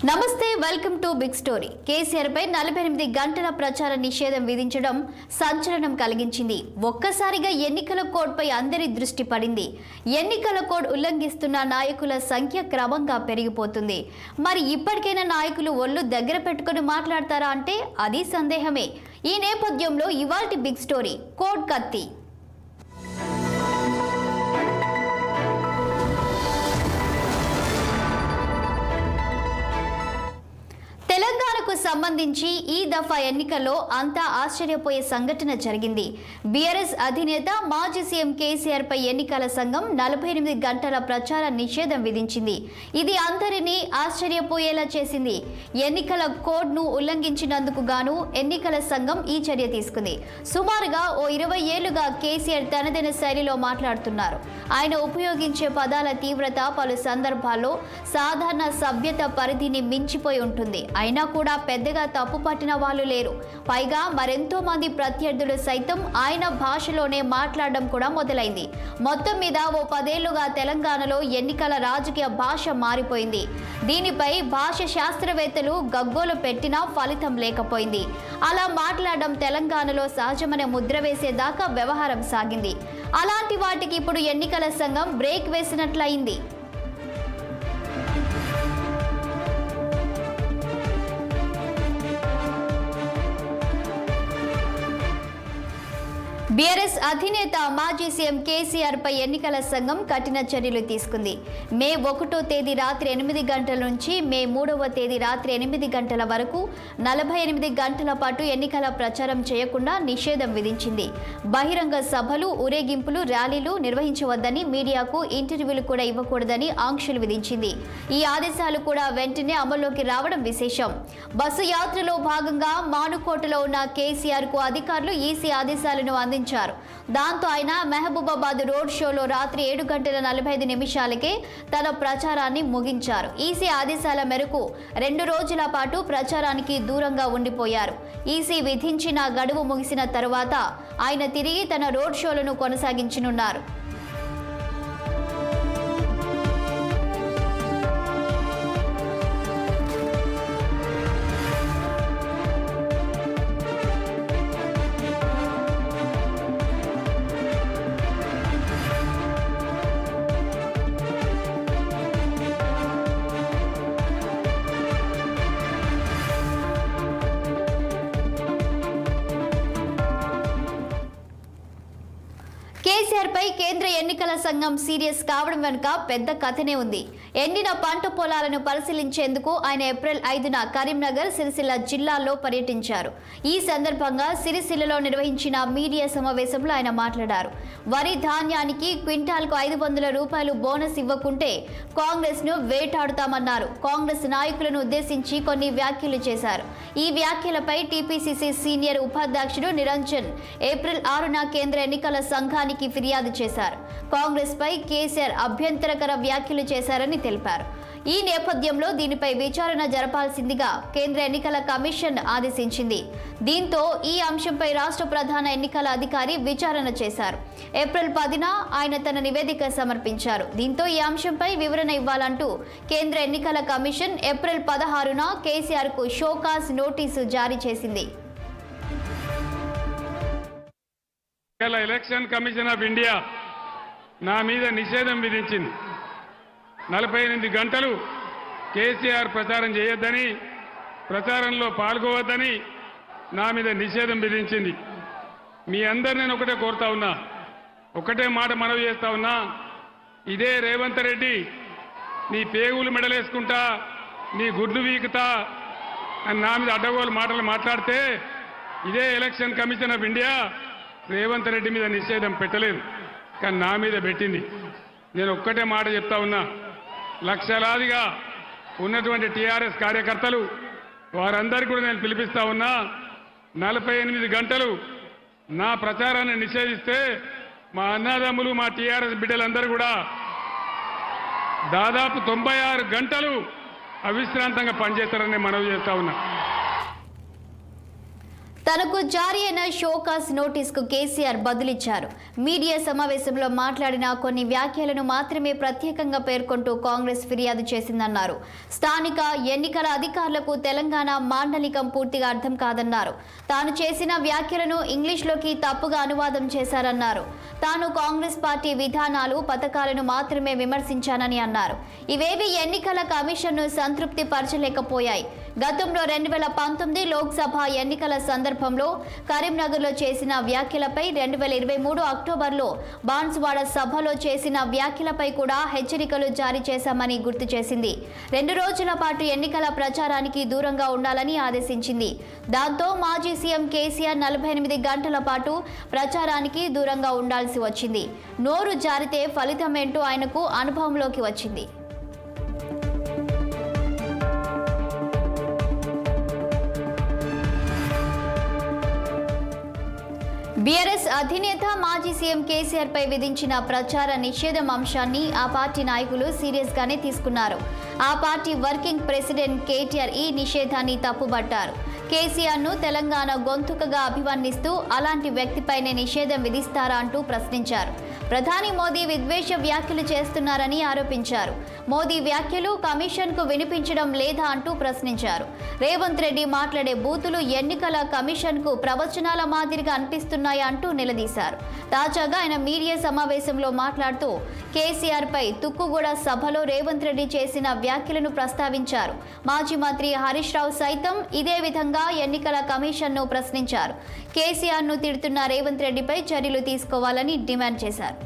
నమస్తే welcome to big story. KCR పై 48 గంటల ప్రచార నిషేధం విధించడం సంచలనం కలిగించింది. ఒక్కసారిగా ఎన్నికల కోడ్ పై అందరి దృష్టి పడింది. ఎన్నికల కోడ్ ఉల్లంఘిస్తున్న నాయకుల సంఖ్య క్రమంగా పెరిగిపోతుంది. మరి ఇప్పటికైనా నాయకులు ఒళ్ళు దగ్గర పెట్టుకుని మాట్లాడతారా అంటే అది సందేహమే. ఈ నేపథ్యంలో ఇవాల్టి బిగ్ స్టోరీ కోడ్ కత్తి. తెలంగాణకు సంబంధించి ఈ దఫా ఎన్నికల్లో అంతా ఆశ్చర్యపోయే సంఘటన జరిగింది. బీఆర్ఎస్ అధినేత మాజీ సీఎం కేసీఆర్ పై ఎన్నికల సంఘం 48 గంటల ప్రచార నిషేధం విధించింది. ఇది అందరినీ ఆశ్చర్యపోయేలా చేసింది. ఎన్నికల కోడ్ ను ఉల్లంఘించినందుకు గాను ఎన్నికల సంఘం ఈ చర్య తీసుకుంది. సుమారుగా 20 ఏళ్లుగా కేసీఆర్ తనదైన శైలిలో మాట్లాడుతున్నారు. ఆయన ఉపయోగించే పదాల తీవ్రత పలు సందర్భాల్లో సాధారణ సభ్యత పరిధిని మించిపోయి ఉంటుంది. అయినా కూడా పెద్దగా తప్పు పట్టిన వాళ్ళు లేరు. పైగా మరెంతో మంది ప్రత్యర్థులు సైతం ఆయన భాషలోనే మాట్లాడడం కూడా మొదలైంది. మొత్తం మీద ఓ 10 ఏళ్లుగా తెలంగాణలో ఎన్నికల రాజకీయ భాష మారిపోయింది. దీనిపై భాష శాస్త్రవేత్తలు గగ్గోలు పెట్టినా ఫలితం లేకపోయింది. అలా మాట్లాడడం తెలంగాణలో సహజమనే ముద్ర వేసేదాకా వ్యవహారం సాగింది. అలాంటి వాటికి ఇప్పుడు ఎన్నికల సంఘం బ్రేక్ వేసినట్లయింది. బీఆర్ఎస్ అధినేత మాజీ సీఎం కేసీఆర్ పై ఎన్నికల సంఘం కఠిన చర్యలు తీసుకుంది. మే 1వ తేదీ రాత్రి 8 గంటల నుంచి మే 3వ తేదీ రాత్రి 8 గంటల వరకు 48 గంటల పాటు ఎన్నికల ప్రచారం చేయకుండా నిషేధం విధించింది. బహిరంగ సభలు, ఊరేగింపులు, ర్యాలీలు నిర్వహించవద్దని, మీడియాకు ఇంటర్వ్యూలు కూడా ఇవ్వకూడదని ఆంక్షలు విధించింది. ఈ ఆదేశాలు కూడా వెంటనే అమల్లోకి రావడం విశేషం. బస్సు యాత్రలో భాగంగా మానుకోటలో ఉన్న కేసీఆర్ కు అధికారులు ఈసీ ఆదేశాలను అందించారు. దాంతో ఆయన మహబూబాబాద్ రోడ్ షోలో రాత్రి 7:45 తన ప్రచారాన్ని ముగించారు. ఈసీ ఆదేశాల మేరకు 2 రోజుల పాటు ప్రచారానికి దూరంగా ఉండిపోయారు. ఈసీ విధించిన గడువు ముగిసిన తరువాత ఆయన తిరిగి తన రోడ్ షోలను కొనసాగించనున్నారు. కేసీఆర్ పై కేంద్ర ఎన్నికల సంఘం సీరియస్ కావడం వెనుక పెద్ద కథనే ఉంది. ఎండిన పంట పొలాలను పరిశీలించేందుకు ఆయన ఏప్రిల్ 5న కరీంనగర్, సిరిసిల్ల జిల్లాల్లో పర్యటించారు. ఈ సందర్భంగా సిరిసిల్లలో నిర్వహించిన మీడియా సమావేశంలో ఆయన మాట్లాడారు. వరి ధాన్యానికి క్వింటాల్కు 500 రూపాయలు బోనస్ ఇవ్వకుంటే కాంగ్రెస్ ను వేటాడుతామన్నారు. కాంగ్రెస్ నాయకులను ఉద్దేశించి కొన్ని వ్యాఖ్యలు చేశారు. ఈ వ్యాఖ్యలపై టీపీసీసీ సీనియర్ ఉపాధ్యక్షుడు నిరంజన్ ఏప్రిల్ 6న కేంద్ర ఎన్నికల సంఘానికి ఫిర్యాదు చేశారు. కాంగ్రెస్ పై కేసీఆర్ అభ్యంతరకర వ్యాఖ్యలు చేశారని తెలిపారు. ఈ నేపథ్యంలో దీనిపై విచారణ జరపాల్సిందిగా కేంద్ర ఎన్నికల కమిషన్ ఆదేశించింది. దీంతో ఈ అంశంపై రాష్ట్ర ప్రధాన ఎన్నికల అధికారి విచారణ చేశారు. ఏప్రిల్ 10న ఆయన తన నివేదిక సమర్పించారు. దీంతో ఈ అంశంపై వివరణ ఇవ్వాలంటూ కేంద్ర ఎన్నికల కమిషన్ ఏప్రిల్ 16న కేసీఆర్ కు షోకాజ్ నోటీసు జారీ చేసింది. ఎలక్షన్ కమిషన్ ఆఫ్ ఇండియా నా మీద నిషేధం విధించింది. 48 గంటలు కేసీఆర్ ప్రచారం చేయొద్దని, ప్రచారంలో పాల్గొవద్దని నా మీద నిషేధం విధించింది. మీ అందరు నేను ఒకటే కోరుతా ఉన్నా, ఒకటే మాట మనవి చేస్తా ఉన్నా. ఇదే రేవంత్ రెడ్డి నీ పేగులు మెడలేసుకుంటా, నీ గుడ్లు వీకుతా అని నా మీద అడ్డగోలు మాటలు మాట్లాడితే ఇదే election commission of India Revanth Reddy మీద నిషేధం పెట్టలేదు, కానీ నా మీద పెట్టింది. నేను ఒక్కటే మాట చెప్తా ఉన్నా, లక్షలాదిగా ఉన్నటువంటి టీఆర్ఎస్ కార్యకర్తలు వారందరికీ కూడా నేను పిలిపిస్తా ఉన్నా. 48 గంటలు నా ప్రచారాన్ని నిషేధిస్తే మా అన్నదమ్ములు, మా టీఆర్ఎస్ బిడ్డలందరూ కూడా దాదాపు 96 గంటలు అవిశ్రాంతంగా పనిచేస్తారని మనవి చేస్తా ఉన్నా. తనకు జారీ అయిన షోకాస్ నోటీసుకు కేసీఆర్ బదులిచ్చారు. మీడియా సమావేశంలో మాట్లాడిన కొన్ని వ్యాఖ్యలను మాత్రమే ప్రత్యేకంగా పేర్కొంటూ కాంగ్రెస్ ఫిర్యాదు చేసిందన్నారు. స్థానిక ఎన్నికల అధికారులకు తెలంగాణ మాండలికం పూర్తిగా అర్థం కాదన్నారు. తాను చేసిన వ్యాఖ్యలను ఇంగ్లీష్లోకి తప్పుగా అనువాదం చేశారన్నారు. తాను కాంగ్రెస్ పార్టీ విధానాలు, పథకాలను మాత్రమే విమర్శించానని అన్నారు. ఇవేవి ఎన్నికల కమిషన్ను సంతృప్తి పరచలేకపోయాయి. గతంలో 2019 లోక్సభ ఎన్నికల సందర్భంలో కరీంనగర్లో చేసిన వ్యాఖ్యలపై, 2023 అక్టోబర్లో బాన్సువాడ సభలో చేసిన వ్యాఖ్యలపై కూడా హెచ్చరికలు జారీ చేశామని గుర్తు చేసింది. 2 రోజుల పాటు ఎన్నికల ప్రచారానికి దూరంగా ఉండాలని ఆదేశించింది. దాంతో మాజీ సీఎం కేసీఆర్ 48 గంటల పాటు ప్రచారానికి దూరంగా ఉండాల్సి వచ్చింది. నోరు జారితే ఫలితమేంటో ఆయనకు అనుభవంలోకి వచ్చింది. బీఆర్ఎస్ అధినేత మాజీ సీఎం కేసీఆర్ పై విధించిన ప్రచార నిషేధం అంశాన్ని ఆ పార్టీ నాయకులు సీరియస్ గానే తీసుకున్నారు. ఆ పార్టీ వర్కింగ్ ప్రెసిడెంట్ కేటీఆర్ ఈ నిషేధాన్ని తప్పుబట్టారు. కేసీఆర్ ను తెలంగాణ గొంతుకగా అభివర్ణిస్తూ అలాంటి వ్యక్తిపైనే నిషేధం విధిస్తారా అంటూ ప్రశ్నించారు. ప్రధాని మోదీ విద్వేష వ్యాఖ్యలు చేస్తున్నారని ఆరోపించారు. మోదీ వ్యాఖ్యలు కమిషన్ కు వినిపించడం లేదా అంటూ ప్రశ్నించారు. రేవంత్ రెడ్డి మాట్లాడే బూతులు ఎన్నికల కమిషన్ కు ప్రవచనాల మాదిరిగా అనిపిస్తున్నాయా అంటూ నిలదీశారు. తాజాగా ఆయన మీడియా సమావేశంలో మాట్లాడుతూ కేసీఆర్ పై తుక్కుగూడ సభలో రేవంత్ రెడ్డి చేసిన వ్యాఖ్యలను ప్రస్తావించారు. మాజీ మంత్రి హరీష్ రావు సైతం ఇదే విధంగా ఎన్నికల కమిషన్ ను ప్రశ్నించారు. కేసీఆర్ ను తిడుతున్న రేవంత్ రెడ్డిపై చర్యలు తీసుకోవాలని డిమాండ్ చేశారు.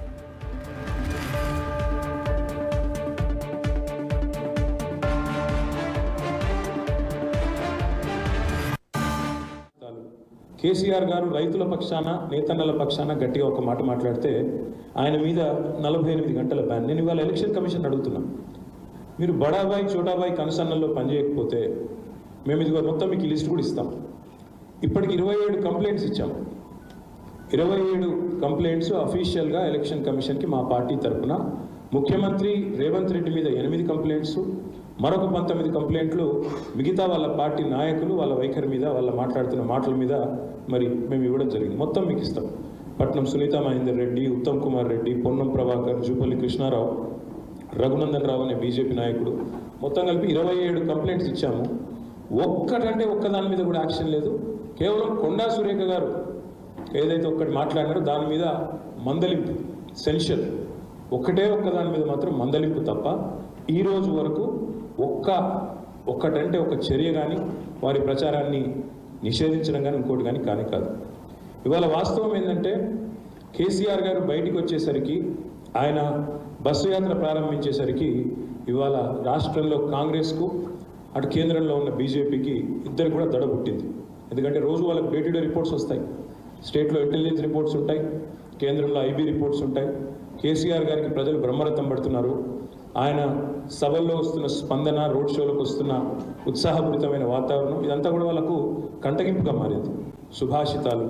కేసీఆర్ గారు రైతుల పక్షాన, నేతన్నల పక్షాన గట్టిగా ఒక మాట మాట్లాడితే ఆయన మీద 48 గంటల బ్యాన్. నేను ఇవాళ ఎలక్షన్ కమిషన్ అడుగుతున్నా, మీరు బడాబాయి చోటాబాయి కనసన్నల్లో పనిచేయకపోతే మేము ఇదిగో మొత్తం మీకు లిస్ట్ కూడా ఇస్తాం. ఇప్పటికి 27 కంప్లైంట్స్ ఇచ్చాము. 27 కంప్లైంట్స్ అఫీషియల్గా ఎలక్షన్ కమిషన్కి మా పార్టీ తరఫున. ముఖ్యమంత్రి రేవంత్ రెడ్డి మీద 8 కంప్లైంట్స్, మరొక 19 కంప్లైంట్లు మిగతా వాళ్ళ పార్టీ నాయకులు వాళ్ళ వైఖరి మీద, వాళ్ళ మాట్లాడుతున్న మాటల మీద మరి మేము ఇవ్వడం జరిగింది. మొత్తం మీకు ఇస్తాం. పట్నం సునీతా మహేందర్ రెడ్డి, ఉత్తమ్ కుమార్ రెడ్డి, పొన్నం ప్రభాకర్, జూపల్లి కృష్ణారావు, రఘునందన్ రావు అనే బీజేపీ నాయకుడు, మొత్తం కలిపి 27 కంప్లైంట్స్ ఇచ్చాము. ఒక్కటంటే ఒక్కదాని మీద కూడా యాక్షన్ లేదు. కేవలం కొండా సురేఖ గారు ఏదైతే ఒక్కటి మాట్లాడినారో దాని మీద మందలింపు, సెన్షన్, ఒక్కదాని మీద మాత్రం మందలింపు తప్ప ఈ రోజు వరకు ఒక్కటంటే ఒక చర్య కానీ, వారి ప్రచారాన్ని నిషేధించడం కానీ, ఇంకోటి కానీ కాదు. ఇవాళ వాస్తవం ఏంటంటే కేసీఆర్ గారు బయటికి వచ్చేసరికి, ఆయన బస్సు యాత్ర ప్రారంభించేసరికి ఇవాళ రాష్ట్రంలో కాంగ్రెస్కు, అటు కేంద్రంలో ఉన్న బీజేపీకి ఇద్దరు కూడా దడ పుట్టింది. ఎందుకంటే రోజు వాళ్ళకి డే టు డే రిపోర్ట్స్ వస్తాయి. స్టేట్లో ఇంటెలిజెన్స్ రిపోర్ట్స్ ఉంటాయి, కేంద్రంలో ఐబీ రిపోర్ట్స్ ఉంటాయి. కేసీఆర్ గారికి ప్రజలు బ్రహ్మరథం పడుతున్నారు. ఆయన సభల్లో వస్తున్న స్పందన, రోడ్ షోలకు వస్తున్న ఉత్సాహపూరితమైన వాతావరణం, ఇదంతా కూడా వాళ్ళకు కంటగింపుగా మారింది. సుభాషితాలు,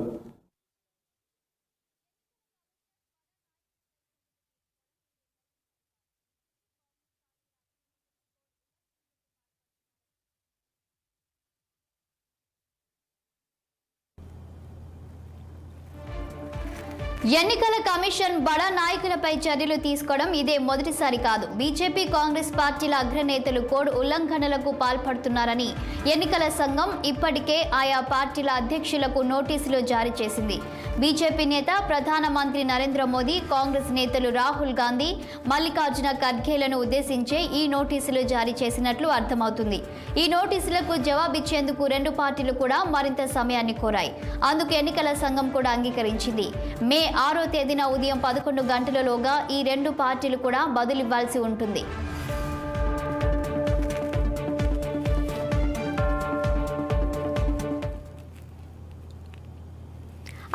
ఎన్నికల కమిషన్ బడా నాయకులపై చర్యలు తీసుకోవడం ఇదే మొదటిసారి కాదు. బీజేపీ, కాంగ్రెస్ పార్టీల అగ్రనేతలు కోడ్ ఉల్లంఘనలకు పాల్పడుతున్నారని ఎన్నికల సంఘం ఇప్పటికే ఆయా పార్టీల అధ్యక్షులకు నోటీసులు జారీ చేసింది. బీజేపీ నేత ప్రధానమంత్రి నరేంద్ర మోదీ, కాంగ్రెస్ నేతలు రాహుల్ గాంధీ, మల్లికార్జున ఖర్గేలను ఉద్దేశించే ఈ నోటీసులు జారీ చేసినట్లు అర్థమవుతుంది. ఈ నోటీసులకు జవాబిచ్చేందుకు 2 పార్టీలు కూడా మరింత సమయాన్ని కోరాయి. అందుకు ఎన్నికల సంఘం కూడా అంగీకరించింది. మే 6వ తేదీన ఉదయం 11 గంటలలోగా ఈ 2 పార్టీలు కూడా బదులివ్వాల్సి ఉంటుంది.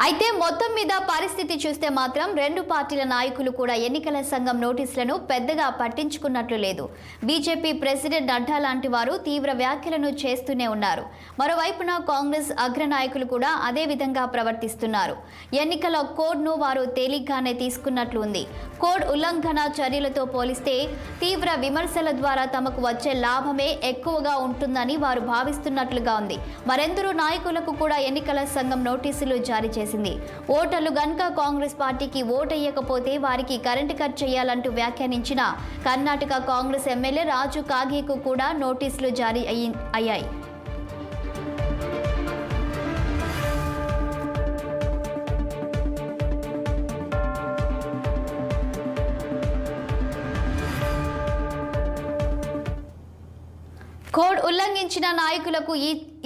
అయితే మొత్తం మీద పరిస్థితి చూస్తే మాత్రం రెండు పార్టీల నాయకులు కూడా ఎన్నికల సంఘం నోటీసులను పెద్దగా పట్టించుకున్నట్లు లేదు. బీజేపీ ప్రెసిడెంట్ నడ్డా లాంటి వారు తీవ్ర వ్యాఖ్యలను చేస్తూనే ఉన్నారు. మరోవైపున కాంగ్రెస్ అగ్రనాయకులు కూడా అదే విధంగా ప్రవర్తిస్తున్నారు. ఎన్నికల కోడ్ను వారు తేలిగ్గానే తీసుకున్నట్లు ఉంది. కోడ్ ఉల్లంఘన చర్యలతో పోలిస్తే తీవ్ర విమర్శల ద్వారా తమకు వచ్చే లాభమే ఎక్కువగా ఉంటుందని వారు భావిస్తున్నట్లుగా ఉంది. మరెందరో నాయకులకు కూడా ఎన్నికల సంఘం నోటీసులు జారీ చేసింది. ఓటర్లు గనుక కాంగ్రెస్ పార్టీకి ఓటేయకపోతే వారికి కరెంటు కట్ చేయాలంటూ వ్యాఖ్యానించిన కర్ణాటక కాంగ్రెస్ ఎమ్మెల్యే రాజు కాగేకు కూడా నోటీసులు జారీ అయ్యాయి. కోడ్ ఉల్లంఘించిన నాయకులకు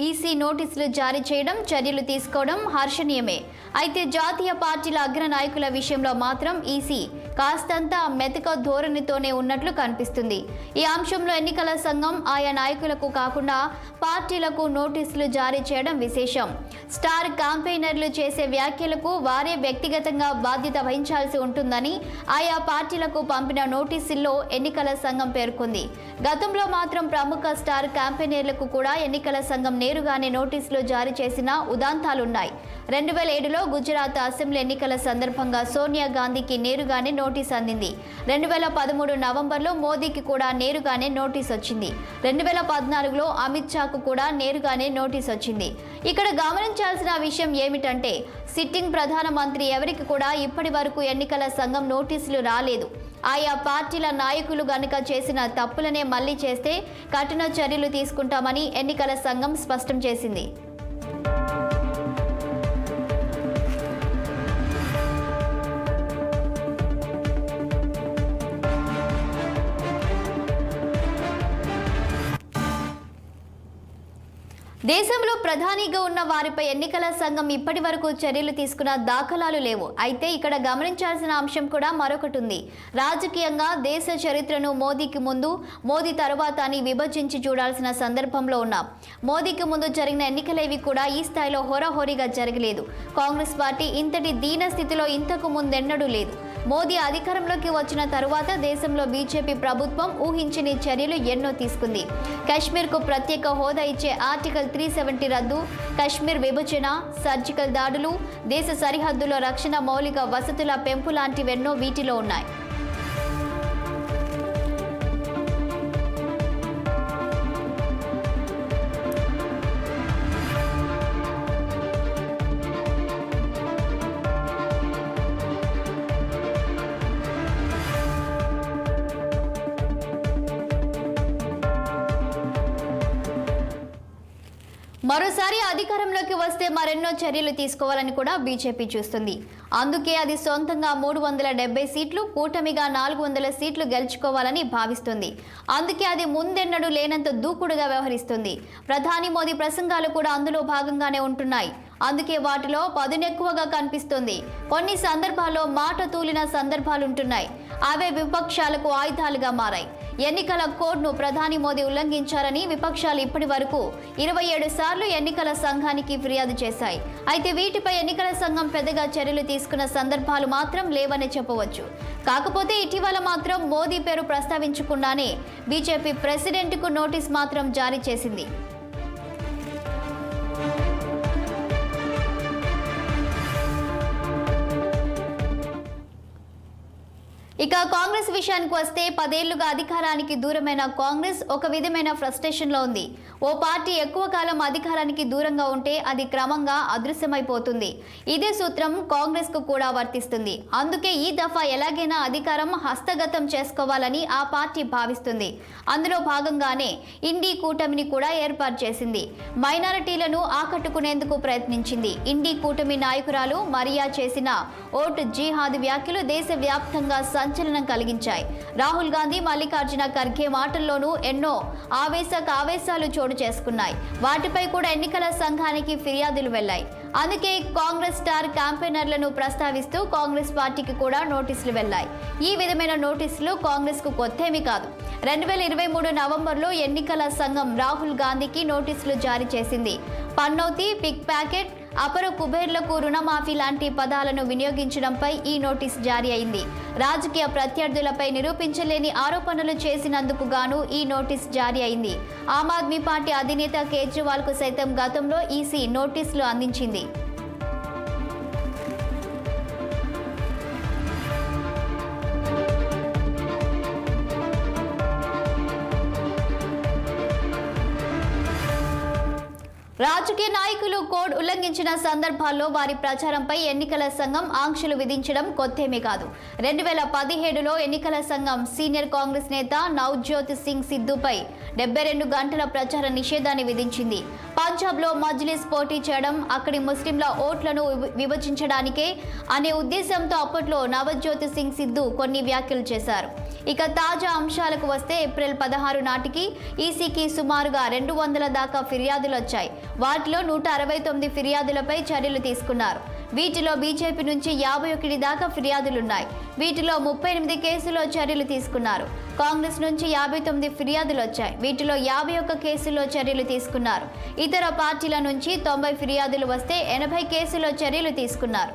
ఈసీ నోటీసులు జారీ చేయడం, చర్యలు తీసుకోవడం హర్షణీయమే. అయితే జాతీయ పార్టీల అగ్ర నాయకుల విషయంలో మాత్రం ఈసీ కాస్తంత మెతక ధోరణితోనే ఉన్నట్లు కనిపిస్తుంది. ఈ అంశంలో ఎన్నికల సంఘం ఆయా నాయకులకు కాకుండా పార్టీలకు నోటీసులు జారీ చేయడం విశేషం. స్టార్ క్యాంపెయినర్లు చేసే వ్యాఖ్యలకు వారే వ్యక్తిగతంగా బాధ్యత వహించాల్సి ఉంటుందని ఆయా పార్టీలకు పంపిన నోటీసుల్లో ఎన్నికల సంఘం పేర్కొంది. గతంలో మాత్రం ప్రముఖ స్టార్ క్యాంపెయినర్లకు కూడా ఎన్నికల సంఘం నేరుగానే నోటీసులు జారీ చేసిన ఉదాంతాలున్నాయి. 2007లో గుజరాత్ అసెంబ్లీ ఎన్నికల సందర్భంగా సోనియా గాంధీకి నేరుగానే నోటీస్ అందింది. 2013 నవంబర్లో మోదీకి కూడా నేరుగానే నోటీస్ వచ్చింది. 2014లో అమిత్ షాకు కూడా నేరుగానే నోటీస్ వచ్చింది. ఇక్కడ గమనించాల్సిన విషయం ఏమిటంటే సిట్టింగ్ ప్రధానమంత్రి ఎవరికి కూడా ఇప్పటి వరకు ఎన్నికల సంఘం నోటీసులు రాలేదు. ఆయా పార్టీల నాయకులు గనుక చేసిన తప్పులనే మళ్లీ చేస్తే కఠిన చర్యలు తీసుకుంటామని ఎన్నికల సంఘం స్పష్టం చేసింది. దేశంలో ప్రధానిగా ఉన్న వారిపై ఎన్నికల సంఘం ఇప్పటి వరకు చర్యలు తీసుకున్న దాఖలాలు లేవు. అయితే ఇక్కడ గమనించాల్సిన అంశం కూడా మరొకటి ఉంది. రాజకీయంగా దేశ చరిత్రను మోదీకి ముందు, మోదీ తరువాత అని విభజించి చూడాల్సిన సందర్భంలో ఉన్నాం. మోదీకి ముందు జరిగిన ఎన్నికలేవి కూడా ఈ స్థాయిలో హోరాహోరీగా జరగలేదు. కాంగ్రెస్ పార్టీ ఇంతటి దీన స్థితిలో ఇంతకు ముందెన్నడూ లేదు. మోదీ అధికారంలోకి వచ్చిన తరువాత దేశంలో బీజేపీ ప్రభుత్వం ఊహించని చర్యలు ఎన్నో తీసుకుంది. కశ్మీర్కు ప్రత్యేక హోదా ఇచ్చే ఆర్టికల్ 370 రద్దు, కశ్మీర్ విభజన, సర్జికల్ దాడులు, దేశ సరిహద్దులో రక్షణ, మౌలిక వసతుల పెంపు లాంటివెన్నో వీటిలో ఉన్నాయి. మరోసారి అధికారంలోకి వస్తే మరెన్నో చర్యలు తీసుకోవాలని కూడా బీజేపీ చూస్తుంది. అందుకే అది సొంతంగా 370 సీట్లు, కూటమిగా 400 సీట్లు గెలుచుకోవాలని భావిస్తుంది. అందుకే అది ముందెన్నడూ లేనంత దూకుడుగా వ్యవహరిస్తుంది. ప్రధాని మోదీ ప్రసంగాలు కూడా అందులో భాగంగానే ఉంటున్నాయి. అందుకే వాటిలో పదునెక్కువగా కనిపిస్తుంది. కొన్ని సందర్భాల్లో మాట తూలిన సందర్భాలుంటున్నాయి. అవే విపక్షాలకు ఆయుధాలుగా మారాయి. ఎన్నికల కోడ్ను ప్రధాని మోదీ ఉల్లంఘించారని విపక్షాలు ఇప్పటి వరకు 27 సార్లు ఎన్నికల సంఘానికి ఫిర్యాదు చేశాయి. అయితే వీటిపై ఎన్నికల సంఘం పెద్దగా చర్యలు తీసుకున్న సందర్భాలు మాత్రం లేవని చెప్పవచ్చు. కాకపోతే ఇటీవల మాత్రం మోదీ పేరు ప్రస్తావించకుండానే బీజేపీ ప్రెసిడెంట్కు నోటీస్ మాత్రం జారీ చేసింది. ఇక కాంగ్రెస్ విషయానికి వస్తే 10 ఏళ్లుగా అధికారానికి దూరమైన కాంగ్రెస్ ఒక విధమైన ఫ్రస్ట్రేషన్లో ఉంది. ఓ పార్టీ ఎక్కువ కాలం అధికారానికి దూరంగా ఉంటే అది క్రమంగా అదృశ్యమైపోతుంది. ఇదే సూత్రం కాంగ్రెస్కు కూడా వర్తిస్తుంది. అందుకే ఈ దఫా ఎలాగైనా అధికారం హస్తగతం చేసుకోవాలని ఆ పార్టీ భావిస్తుంది. అందులో భాగంగానే ఇండీ కూటమిని కూడా ఏర్పాటు చేసింది. మైనారిటీలను ఆకట్టుకునేందుకు ప్రయత్నించింది. ఇండీ కూటమి నాయకురాలు మరియా చేసిన ఓటు జిహాద్ వ్యాఖ్యలు దేశవ్యాప్తంగా సంచలనం కలిగించాయి. రాహుల్ గాంధీ, మల్లికార్జున ఖర్గే మాటల్లోనూ ఎన్నో ఆవేశాలు చోటు చేసుకున్నాయి. వాటిపై కూడా ఎన్నికల సంఘానికి ఫిర్యాదులు వెళ్లాయి. అందుకే కాంగ్రెస్ స్టార్ క్యాంపెయినర్లను ప్రస్తావిస్తూ కాంగ్రెస్ పార్టీకి కూడా నోటీసులు వెళ్లాయి. ఈ విధమైన నోటీసులు కాంగ్రెస్ కు కొత్తేమీ కాదు. 2023 నవంబర్లో ఎన్నికల సంఘం రాహుల్ గాంధీకి నోటీసులు జారీ చేసింది. పన్నౌతి, పిక్ ప్యాకెట్, అపర కుబేర్లకు రుణమాఫీ లాంటి పదాలను వినియోగించడంపై ఈ నోటీస్ జారీ అయింది. రాజకీయ ప్రత్యర్థులపై నిరూపించలేని ఆరోపణలు చేసినందుకు గాను ఈ నోటీస్ జారీ అయింది. ఆమ్ ఆద్మీ పార్టీ అధినేత కేజ్రీవాల్ కు సైతం గతంలో ఈసీ నోటీసులు అందించింది. రాజకీయ నాయకులు కోడ్ ఉల్లంఘించిన సందర్భాల్లో వారి ప్రచారంపై ఎన్నికల సంఘం ఆంక్షలు విధించడం కొత్తేమీ కాదు. 2017లో ఎన్నికల సంఘం సీనియర్ కాంగ్రెస్ నేత నవ్జ్యోత్ సింగ్ సిద్ధుపై 72 గంటల ప్రచార నిషేధాన్ని విధించింది. పంజాబ్లో మజ్లిస్ పోటీ చేయడం, అక్కడి ముస్లింల ఓట్లను విభజించడానికే అనే ఉద్దేశంతో అప్పట్లో నవ్జ్యోత్ సింగ్ సిద్ధు కొన్ని వ్యాఖ్యలు చేశారు. ఇక తాజా అంశాలకు వస్తే ఏప్రిల్ 16 నాటికి ఈసీకి సుమారుగా 200 దాకా ఫిర్యాదులు వచ్చాయి. వాటిలో 169 ఫిర్యాదులపై చర్యలు తీసుకున్నారు. వీటిలో బీజేపీ నుంచి 51 దాకా ఫిర్యాదులున్నాయి. వీటిలో 38 కేసుల్లో చర్యలు తీసుకున్నారు. కాంగ్రెస్ నుంచి 59 ఫిర్యాదులు వచ్చాయి. వీటిలో 51 కేసుల్లో చర్యలు తీసుకున్నారు. ఇతర పార్టీల నుంచి 90 ఫిర్యాదులు వస్తే 80 కేసుల్లో చర్యలు తీసుకున్నారు.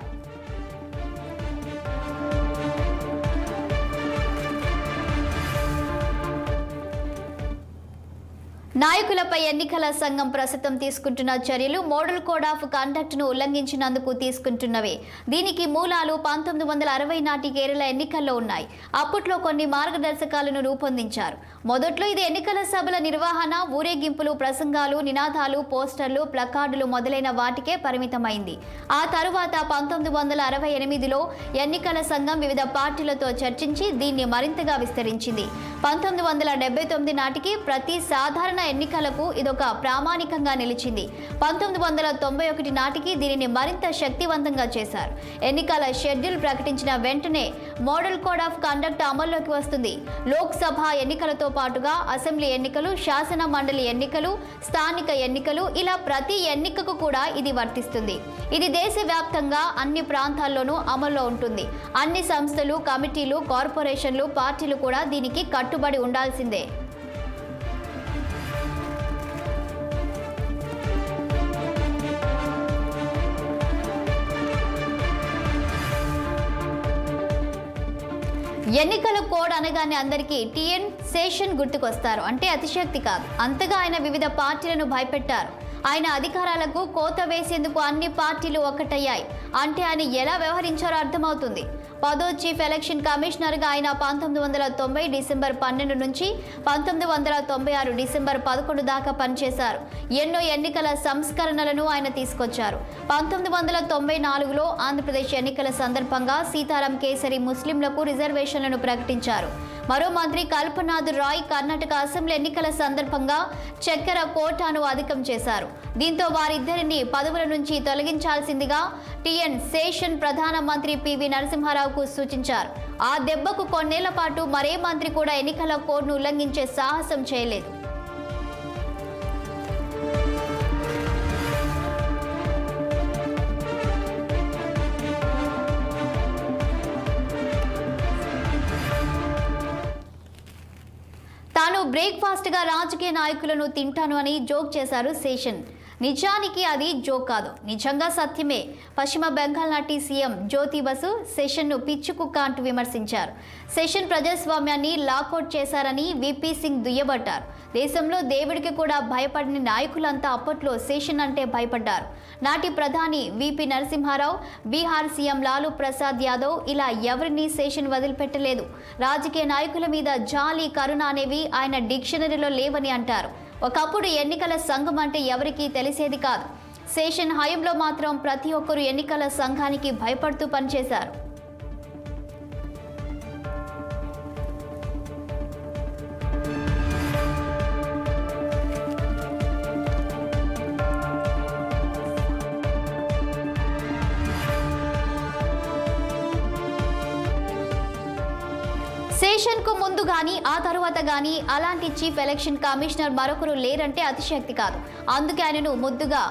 నాయకులపై ఎన్నికల సంఘం ప్రస్తుతం తీసుకుంటున్న చర్యలు మోడల్ కోడ్ ఆఫ్ కండక్ట్ ను ఉల్లంఘించినందుకు తీసుకుంటున్నవే. దీనికి మూలాలు 1960 నాటి కేరళ ఎన్నికల్లో ఉన్నాయి. అప్పట్లో కొన్ని మార్గదర్శకాలను రూపొందించారు. మొదట్లో ఇది ఎన్నికల సభల నిర్వహణ, ఊరేగింపులు, ప్రసంగాలు, నినాదాలు, పోస్టర్లు, ప్లకార్డులు మొదలైన వాటికే పరిమితమైంది. ఆ తరువాత 1968లో ఎన్నికల సంఘం వివిధ పార్టీలతో చర్చించి దీన్ని మరింతగా విస్తరించింది. 1979 నాటికి ప్రతి సాధారణ ఎన్నికలకు ఇదొక ప్రామాణికంగా నిలిచింది. 1991 నాటికి దీనిని మరింత శక్తివంతంగా చేశారు. ఎన్నికల షెడ్యూల్ ప్రకటించిన వెంటనే మోడల్ కోడ్ ఆఫ్ కండక్ట్ అమల్లోకి వస్తుంది. లోక్సభ ఎన్నికలతో పాటుగా అసెంబ్లీ ఎన్నికలు, శాసన మండలి ఎన్నికలు, స్థానిక ఎన్నికలు, ఇలా ప్రతి ఎన్నికకు కూడా ఇది వర్తిస్తుంది. ఇది దేశవ్యాప్తంగా అన్ని ప్రాంతాల్లోనూ అమల్లో ఉంటుంది. అన్ని సంస్థలు, కమిటీలు, కార్పొరేషన్లు, పార్టీలు కూడా దీనికి కట్టుబడి ఉండాల్సిందే. ఎన్నికల కోడ్ అనగానే అందరికీ టిఎన్ శేషన్ గుర్తుకొస్తారు. అంటే అతిశక్తి కాదు, అంతగా ఆయన వివిధ పార్టీలను భయపెట్టారు. ఆయన అధికారాలకు కోత వేసేందుకు అన్ని పార్టీలు ఒక్కటయ్యాయి అంటే ఆయన ఎలా వ్యవహరించారో అర్థమవుతుంది. 10వ చీఫ్ ఎలక్షన్ కమిషనర్గా ఆయన 1990 డిసెంబర్ 12 నుంచి 1996 డిసెంబర్ 11 దాకా పనిచేశారు. ఎన్నో ఎన్నికల సంస్కరణలను ఆయన తీసుకొచ్చారు. 1994లో ఆంధ్రప్రదేశ్ ఎన్నికల సందర్భంగా సీతారాం కేసరి ముస్లింలకు రిజర్వేషన్లను ప్రకటించారు. మరో మంత్రి కల్పనాథ్ రాయ్ కర్ణాటక అసెంబ్లీ ఎన్నికల సందర్భంగా చక్కెర కోటాను అధికం చేశారు. దీంతో వారిద్దరిని పదవుల నుంచి తొలగించాల్సిందిగా టిఎన్ శేషన్ ప్రధానమంత్రి పివి నరసింహారావుకు సూచించారు. ఆ దెబ్బకు కొన్నేళ్ల పాటు మరే మంత్రి కూడా ఎన్నికల కోడ్ను ఉల్లంఘించే సాహసం చేయలేదు. తాను బ్రేక్ఫాస్ట్గా రాజకీయ నాయకులను తింటాను అని జోక్ చేశారు శేషన్. నిజానికి అది జోక్ కాదు, నిజంగా సత్యమే. పశ్చిమ బెంగాల్ నాటి సీఎం జ్యోతి బసు శేషన్ను పిచ్చి కుక్క అంటూ విమర్శించారు. శేషన్ ప్రజాస్వామ్యాన్ని లాకౌట్ చేశారని విపి సింగ్ దుయ్యబట్టారు. దేశంలో దేవుడికి కూడా భయపడిన నాయకులంతా అప్పట్లో శేషన్ అంటే భయపడ్డారు. నాటి ప్రధాని విపి నరసింహారావు, బీహార్ సీఎం లాలూ ప్రసాద్ యాదవ్ ఇలా ఎవరిని శేషన్ వదిలిపెట్టలేదు. రాజకీయ నాయకుల మీద జాలి, కరుణ అనేవి ఆయన డిక్షనరీలో లేవని అంటారు. ఒకప్పుడు ఎన్నికల సంఘం అంటే ఎవరికీ తెలిసేది కాదు. శేషన్ హయాంలో మాత్రం ప్రతి ఒక్కరూ ఎన్నికల సంఘానికి భయపడుతూ పనిచేశారు. శేషన్కు ముందుగా గాని ఆ తరువాత గాని అలాంటి చీఫ్ ఎలక్షన్ కమిషనర్ మరొకరు లేరంటే అతిశక్తి కాదు. అందుకే ఆయనను ముద్దుగా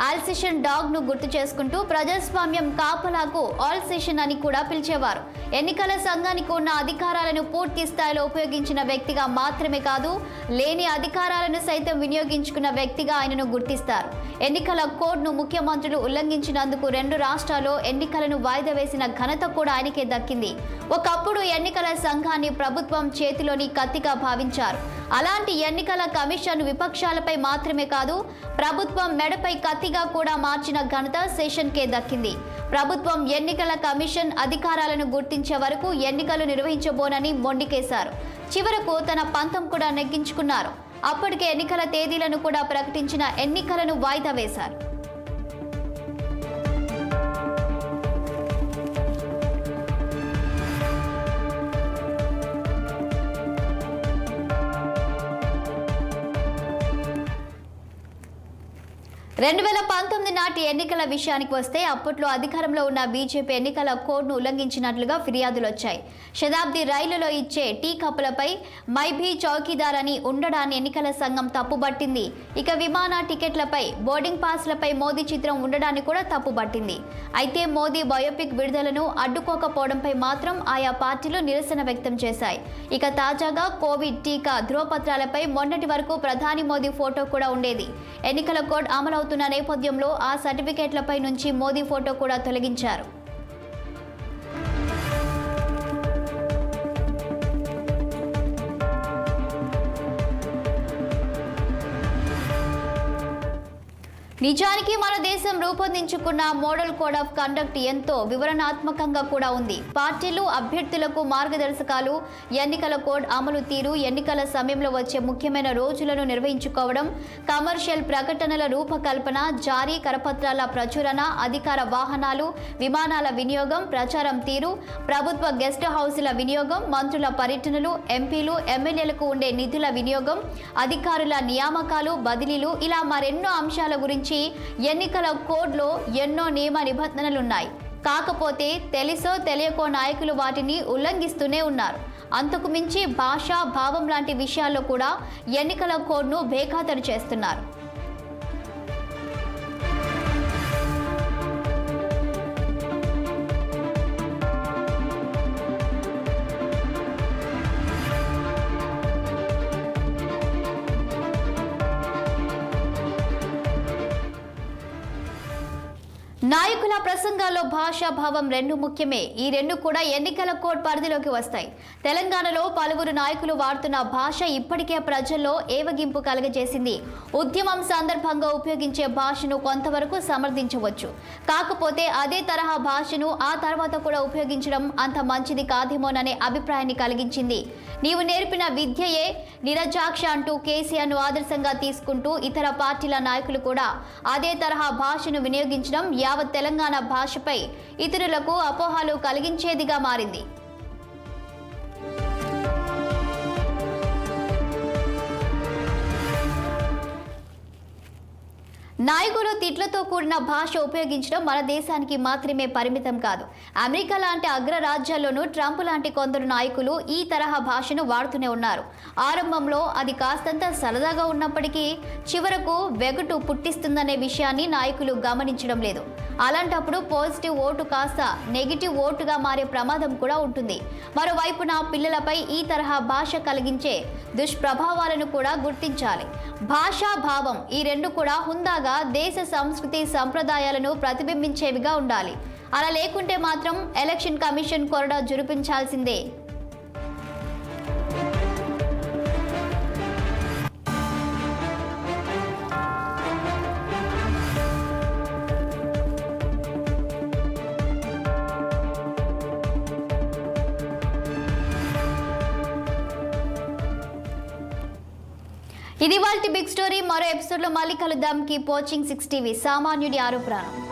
ఆల్సేషన్ డాగ్ ను గుర్తు చేసుకుంటూ ప్రజాస్వామ్యం కాపలాకు ఆల్సేషన్ అని కూడా పిలిచేవారు. ఎన్నికల సంఘానికి ఉన్న అధికారాలను పూర్తి స్థాయిలో ఉపయోగించిన వ్యక్తిగా మాత్రమే కాదు, లేని అధికారాలను సైతం వినియోగించుకున్న వ్యక్తిగా ఆయనను గుర్తిస్తారు. ఎన్నికల కోడ్ను ముఖ్యమంత్రులు ఉల్లంఘించినందుకు 2 రాష్ట్రాల్లో ఎన్నికలను వాయిదా వేసిన ఘనత కూడా ఆయనకే దక్కింది. ఒకప్పుడు ఎన్నికల సంఘాన్ని ప్రభుత్వం చేతిలోని కత్తిగా భావించారు. అలాంటి ఎన్నికల కమిషన్ విపక్షాలపై మాత్రమే కాదు, ప్రభుత్వం మెడపై కత్తిగా కూడా మార్చిన ఘనత సెషన్కే దక్కింది. ప్రభుత్వం ఎన్నికల కమిషన్ అధికారాలను గుర్తించే వరకు ఎన్నికలు నిర్వహించబోనని మొండికేశారు. చివరకు తన పంతం కూడా నెగ్గించుకున్నారు. అప్పటికే ఎన్నికల తేదీలను కూడా ప్రకటించిన ఎన్నికలను వాయిదా వేశారు. రెండు 2019 నాటి ఎన్నికల విషయానికి వస్తే అప్పట్లో అధికారంలో ఉన్న బీజేపీ ఎన్నికల కోడ్ను ఉల్లంఘించినట్లుగా ఫిర్యాదులు వచ్చాయి. శతాబ్ది రైలులో ఇచ్చే టీ కప్పులపై మైభీ చౌకీదార్ అని ఉండడాన్ని ఎన్నికల సంఘం తప్పుబట్టింది. ఇక విమాన టికెట్లపై, బోర్డింగ్ పాస్లపై మోదీ చిత్రం ఉండడాన్ని కూడా తప్పుబట్టింది. అయితే మోదీ బయోపిక్ విడుదలను అడ్డుకోకపోవడంపై మాత్రం ఆయా పార్టీలు నిరసన వ్యక్తం చేశాయి. ఇక తాజాగా కోవిడ్ టీకా ధృవపత్రాలపై మొన్నటి వరకు ప్రధాని మోదీ ఫోటో కూడా ఉండేది. ఎన్నికల కోడ్ అమలవుతున్న నేపథ్యంలో ఆ సర్టిఫికేట్లపై నుంచి మోదీ ఫోటో కూడా తొలగించారు. నిజానికి మన దేశం రూపొందించుకున్న మోడల్ కోడ్ ఆఫ్ కండక్ట్ ఎంతో వివరణాత్మకంగా కూడా ఉంది. పార్టీలు, అభ్యర్థులకు మార్గదర్శకాలు, ఎన్నికల కోడ్ అమలు తీరు, ఎన్నికల సమయంలో వచ్చే ముఖ్యమైన రోజులను నిర్వహించుకోవడం, కమర్షియల్ ప్రకటనల రూపకల్పన, జారీ, కరపత్రాల ప్రచురణ, అధికార వాహనాలు, విమానాల వినియోగం, ప్రచారం తీరు, ప్రభుత్వ గెస్ట్ హౌసుల వినియోగం, మంత్రుల పర్యటనలు, ఎంపీలు, ఎమ్మెల్యేలకు ఉండే నిధుల వినియోగం, అధికారుల నియామకాలు, బదిలీలు, ఇలా మరెన్నో అంశాల గురించి ఎన్నికల కోడ్లో ఎన్నో నియమ నిబంధనలున్నాయి. కాకపోతే తెలుసో తెలియకో నాయకులు వాటిని ఉల్లంఘిస్తూనే ఉన్నారు. అంతకు మించి భాష, భావం లాంటి విషయాల్లో కూడా ఎన్నికల కోడ్ను బేఖాతరు చేస్తున్నారు. నాయకుల ప్రసంగాల్లో భాషా భావం రెండు ముఖ్యమే. ఈ రెండు కూడా ఎన్నికల కోడ్ పరిధిలోకి వస్తాయి. తెలంగాణలో పలువురు నాయకులు వాడుతున్న భాష ఇప్పటికే ప్రజల్లో ఏవగింపు కలగజేసింది. ఉద్యమం సందర్భంగా ఉపయోగించే భాషను కొంతవరకు సమర్థించవచ్చు. కాకపోతే అదే తరహా భాషను ఆ తర్వాత కూడా ఉపయోగించడం అంత మంచిది కాదేమోననే అభిప్రాయాన్ని కలిగించింది. నీవు నేర్పిన విద్యయే నిరజాక్ష అంటూ కేసీఆర్ను ఆదర్శంగా తీసుకుంటూ ఇతర పార్టీల నాయకులు కూడా అదే తరహా భాషను వినియోగించడం యావత్ తెలంగాణ భాషపై ఇతరులకు అపోహలు కలిగించేదిగా మారింది. నాయకులు తిట్లతో కూడిన భాష ఉపయోగించడం మన దేశానికి మాత్రమే పరిమితం కాదు. అమెరికా లాంటి అగ్రరాజ్యాల్లోనూ ట్రంప్ లాంటి కొందరు నాయకులు ఈ తరహా భాషను వాడుతూనే ఉన్నారు. ఆరంభంలో అది కాస్తంత సరదాగా ఉన్నప్పటికీ చివరకు వెగటు పుట్టిస్తుందనే విషయాన్ని నాయకులు గమనించడం లేదు. అలాంటప్పుడు పాజిటివ్ ఓటు కాస్త నెగిటివ్ ఓటుగా మారే ప్రమాదం కూడా ఉంటుంది. మరోవైపున పిల్లలపై ఈ తరహా భాష కలిగించే దుష్ప్రభావాలను కూడా గుర్తించాలి. భాషా భావం ఈ రెండు కూడా హుందాగా దేశ సంస్కృతి సంప్రదాయాలను ప్రతిబింబించేవిగా ఉండాలి. అలా లేకుంటే మాత్రం ఎలక్షన్ కమిషన్ కొరడా జురిపించాల్సిందే. ఇది వాల్టి బిగ్ స్టోరీ. మరో ఎపిసోడ్లో మళ్ళీ కలుద్దాం. Keep watching 6 TV. సామాన్యుడి ఆరో ప్రాణం.